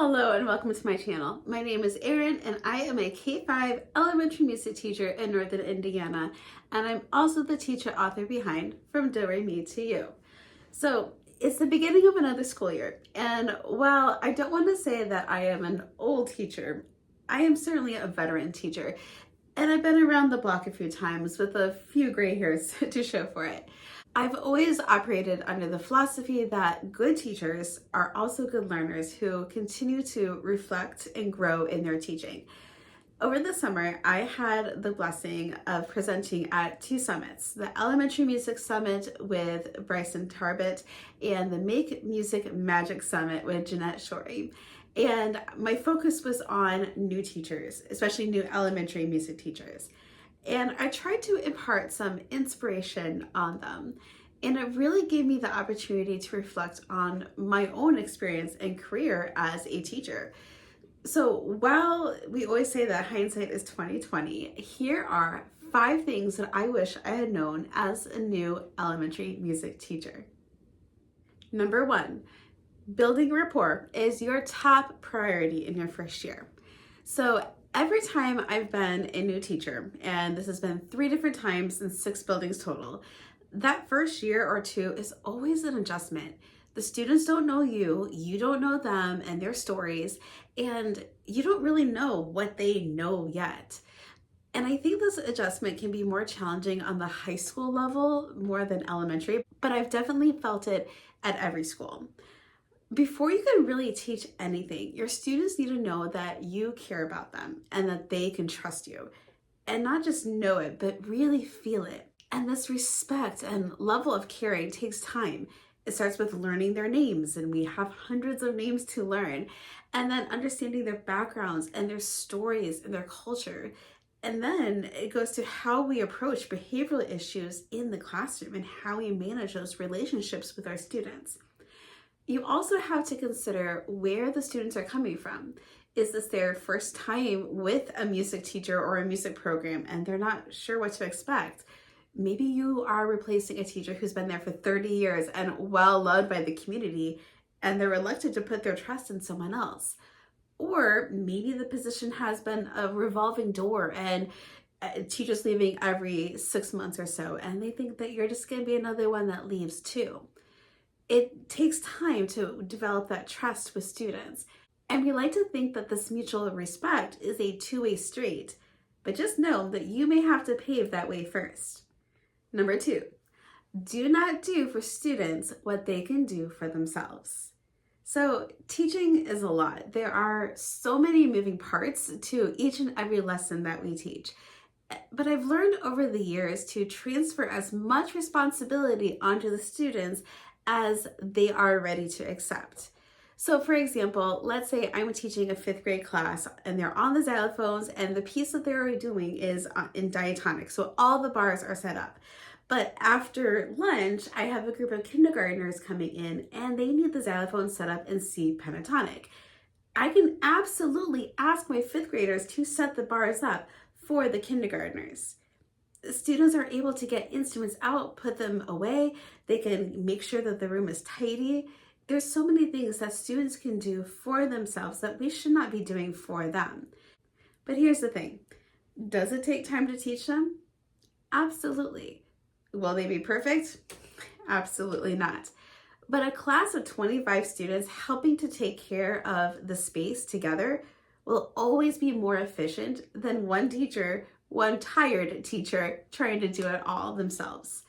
Hello and welcome to my channel. My name is Erin and I am a K-5 elementary music teacher in Northern Indiana, and I'm also the teacher author behind From Do Re Mi to You. So it's the beginning of another school year, and while I don't want to say that I am an old teacher, I am certainly a veteran teacher, and I've been around the block a few times with a few gray hairs to show for it. I've always operated under the philosophy that good teachers are also good learners who continue to reflect and grow in their teaching. Over the summer, I had the blessing of presenting at two summits, the Elementary Music Summit with Bryson Tarbett and the Make Music Magic Summit with Jeanette Shorey. And my focus was on new teachers, especially new elementary music teachers. And I tried to impart some inspiration on them. And it really gave me the opportunity to reflect on my own experience and career as a teacher. So while we always say that hindsight is 2020, here are 5 things that I wish I had known as a new elementary music teacher. Number 1, building rapport is your top priority in your first year. So every time I've been a new teacher, and this has been 3 different times in 6 buildings total, that first year or 2 is always an adjustment. The students don't know you, you don't know them and their stories, and you don't really know what they know yet. And I think this adjustment can be more challenging on the high school level more than elementary, but I've definitely felt it at every school. Before you can really teach anything, your students need to know that you care about them and that they can trust you. And not just know it, but really feel it. And this respect and level of caring takes time. It starts with learning their names, and we have hundreds of names to learn, and then understanding their backgrounds and their stories and their culture. And then it goes to how we approach behavioral issues in the classroom and how we manage those relationships with our students. You also have to consider where the students are coming from. Is this their first time with a music teacher or a music program and they're not sure what to expect? Maybe you are replacing a teacher who's been there for 30 years and well loved by the community, and they're reluctant to put their trust in someone else. Or maybe the position has been a revolving door and teachers leaving every 6 months or so, and they think that you're just going to be another one that leaves too. It takes time to develop that trust with students. And we like to think that this mutual respect is a two-way street, but just know that you may have to pave that way first. Number 2, do not do for students what they can do for themselves. So teaching is a lot. There are so many moving parts to each and every lesson that we teach. But I've learned over the years to transfer as much responsibility onto the students as they are ready to accept. So for example, let's say I'm teaching a 5th grade class and they're on the xylophones and the piece that they're doing is in diatonic. So all the bars are set up. But after lunch, I have a group of kindergartners coming in and they need the xylophone set up in C pentatonic. I can absolutely ask my 5th graders to set the bars up for the kindergartners. Students are able to get instruments out, put them away. They can make sure that the room is tidy. There's so many things that students can do for themselves that we should not be doing for them. But here's the thing. Does it take time to teach them? Absolutely. Will they be perfect? Absolutely not. But a class of 25 students helping to take care of the space together will always be more efficient than one tired teacher trying to do it all themselves.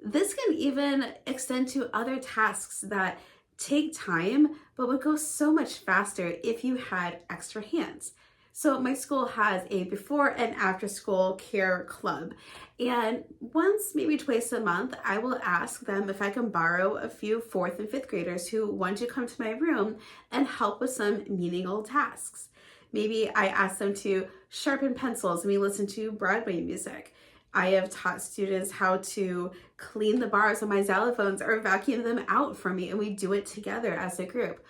This can even extend to other tasks that take time, but would go so much faster if you had extra hands. So my school has a before and after school care club. And once, maybe twice a month, I will ask them if I can borrow a few 4th and 5th graders who want to come to my room and help with some menial tasks. Maybe I ask them to sharpen pencils and we listen to Broadway music. I have taught students how to clean the bars on my xylophones or vacuum them out for me, and we do it together as a group.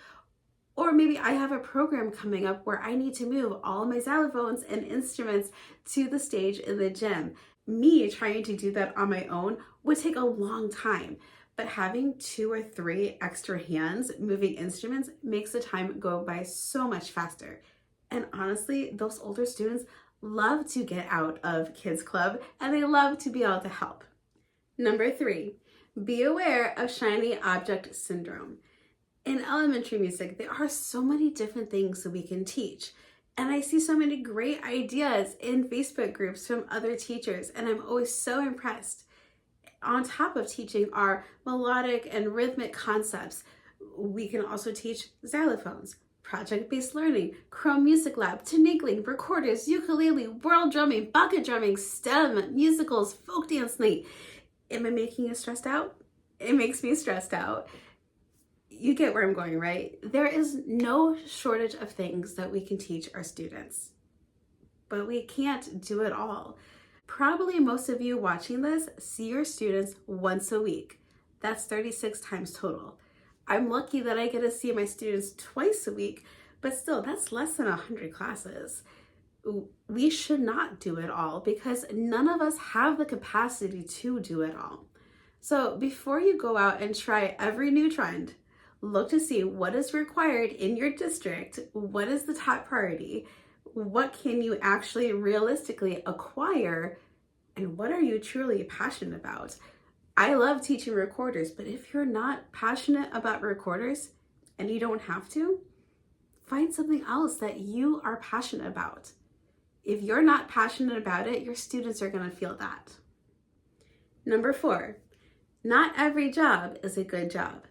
Or maybe I have a program coming up where I need to move all of my xylophones and instruments to the stage in the gym. Me trying to do that on my own would take a long time. but having 2 or 3 extra hands moving instruments makes the time go by so much faster. And honestly, those older students love to get out of kids club and they love to be able to help. Number 3, be aware of shiny object syndrome. In elementary music, there are so many different things that we can teach. And I see so many great ideas in Facebook groups from other teachers, and I'm always so impressed. On top of teaching our melodic and rhythmic concepts, we can also teach xylophones, project-based learning, Chrome Music Lab, tinigling, recorders, ukulele, world drumming, bucket drumming, STEM, musicals, folk dance night. Am I making you stressed out? It makes me stressed out. You get where I'm going, right? There is no shortage of things that we can teach our students, but we can't do it all. Probably most of you watching this see your students once a week. That's 36 times total. I'm lucky that I get to see my students twice a week, but still, that's less than 100 classes. We should not do it all because none of us have the capacity to do it all. So before you go out and try every new trend, look to see what is required in your district, what is the top priority, what can you actually realistically acquire, and what are you truly passionate about? I love teaching recorders, but if you're not passionate about recorders and you don't have to, find something else that you are passionate about. If you're not passionate about it, your students are going to feel that. Number 4, not every job is a good job.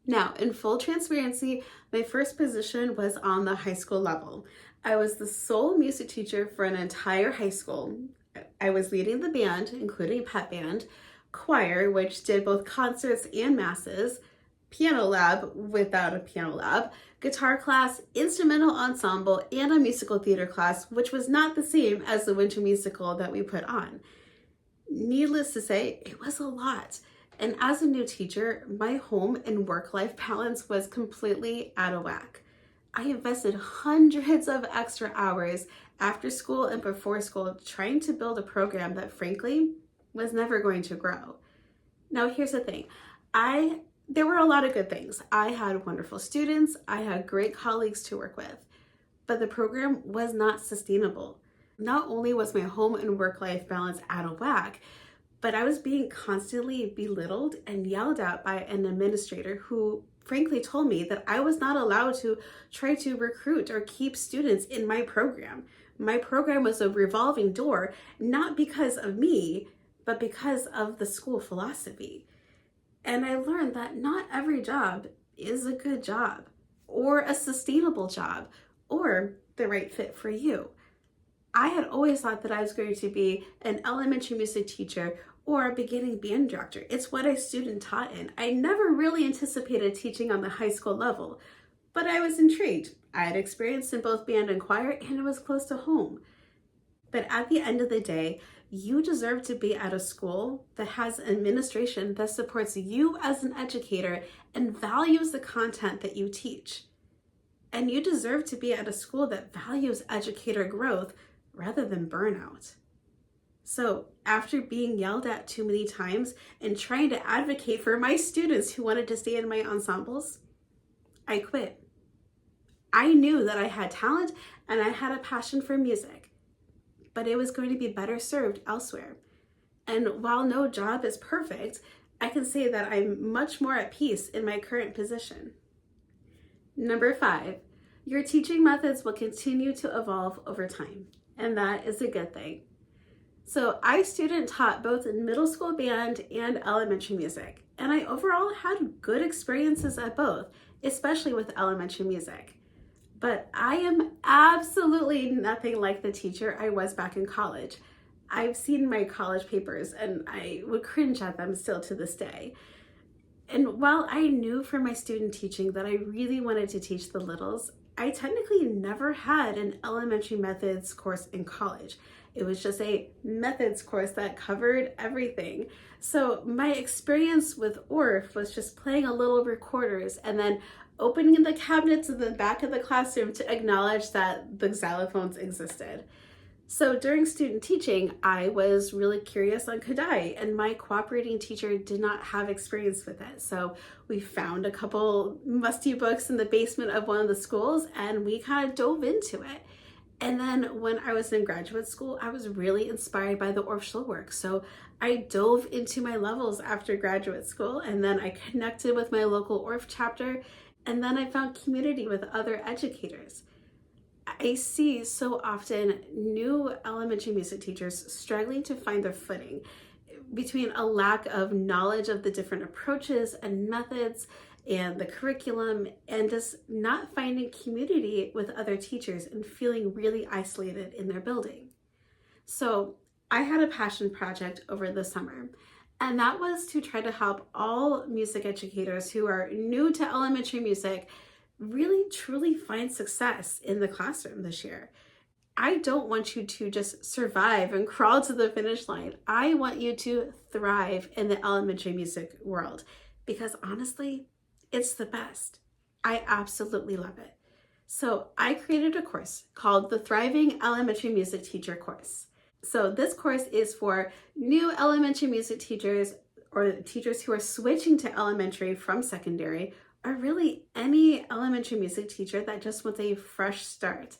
Now, in full transparency, my first position was on the high school level. I was the sole music teacher for an entire high school. I was leading the band, including pep band, choir, which did both concerts and masses, piano lab without a piano lab, guitar class, instrumental ensemble, and a musical theater class, which was not the same as the winter musical that we put on. Needless to say, it was a lot. And as a new teacher, my home and work-life balance was completely out of whack. I invested hundreds of extra hours after school and before school trying to build a program that frankly was never going to grow. Now here's the thing, there were a lot of good things. I had wonderful students, I had great colleagues to work with, but the program was not sustainable. Not only was my home and work-life balance out of whack, but I was being constantly belittled and yelled at by an administrator who frankly told me that I was not allowed to try to recruit or keep students in my program. My program was a revolving door, not because of me, but because of the school philosophy. And I learned that not every job is a good job or a sustainable job or the right fit for you. I had always thought that I was going to be an elementary music teacher or a beginning band director. It's what I student taught in. I never really anticipated teaching on the high school level, but I was intrigued. I had experience in both band and choir, and it was close to home. But at the end of the day, you deserve to be at a school that has administration that supports you as an educator and values the content that you teach. And you deserve to be at a school that values educator growth rather than burnout. So after being yelled at too many times and trying to advocate for my students who wanted to stay in my ensembles, I quit. I knew that I had talent and I had a passion for music, but it was going to be better served elsewhere. And while no job is perfect, I can say that I'm much more at peace in my current position. Number 5, your teaching methods will continue to evolve over time, and that is a good thing. So I student taught both in middle school band and elementary music, and I overall had good experiences at both, especially with elementary music. But I am absolutely nothing like the teacher I was back in college. I've seen my college papers and I would cringe at them still to this day. And while I knew from my student teaching that I really wanted to teach the littles, I technically never had an elementary methods course in college. It was just a methods course that covered everything. So my experience with ORF was just playing a little recorders and then opening the cabinets in the back of the classroom to acknowledge that the xylophones existed. So during student teaching, I was really curious on Kodai, and my cooperating teacher did not have experience with it. So we found a couple musty books in the basement of one of the schools, and we kind of dove into it. And then when I was in graduate school, I was really inspired by the Orff work. So I dove into my levels after graduate school, and then I connected with my local Orff chapter, and then I found community with other educators. I see so often new elementary music teachers struggling to find their footing between a lack of knowledge of the different approaches and methods and the curriculum, and just not finding community with other teachers and feeling really isolated in their building. So I had a passion project over the summer, and that was to try to help all music educators who are new to elementary music really truly find success in the classroom this year. I don't want you to just survive and crawl to the finish line. I want you to thrive in the elementary music world because honestly, it's the best. I absolutely love it. So I created a course called the Thriving Elementary Music Teacher course. So this course is for new elementary music teachers or teachers who are switching to elementary from secondary, or really any elementary music teacher that just wants a fresh start.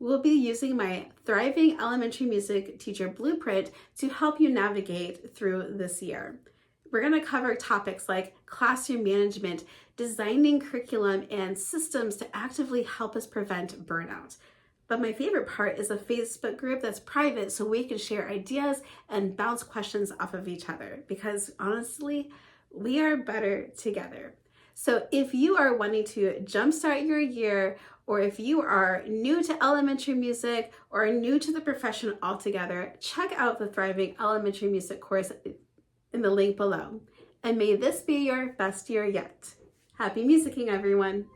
We'll be using my Thriving Elementary Music Teacher Blueprint to help you navigate through this year. We're going to cover topics like classroom management, designing curriculum, and systems to actively help us prevent burnout. But my favorite part is a Facebook group that's private so we can share ideas and bounce questions off of each other because honestly, we are better together. So if you are wanting to jumpstart your year, or if you are new to elementary music or new to the profession altogether, check out the Thriving Elementary Music course in the link below. And may this be your best year yet. Happy musicking, everyone.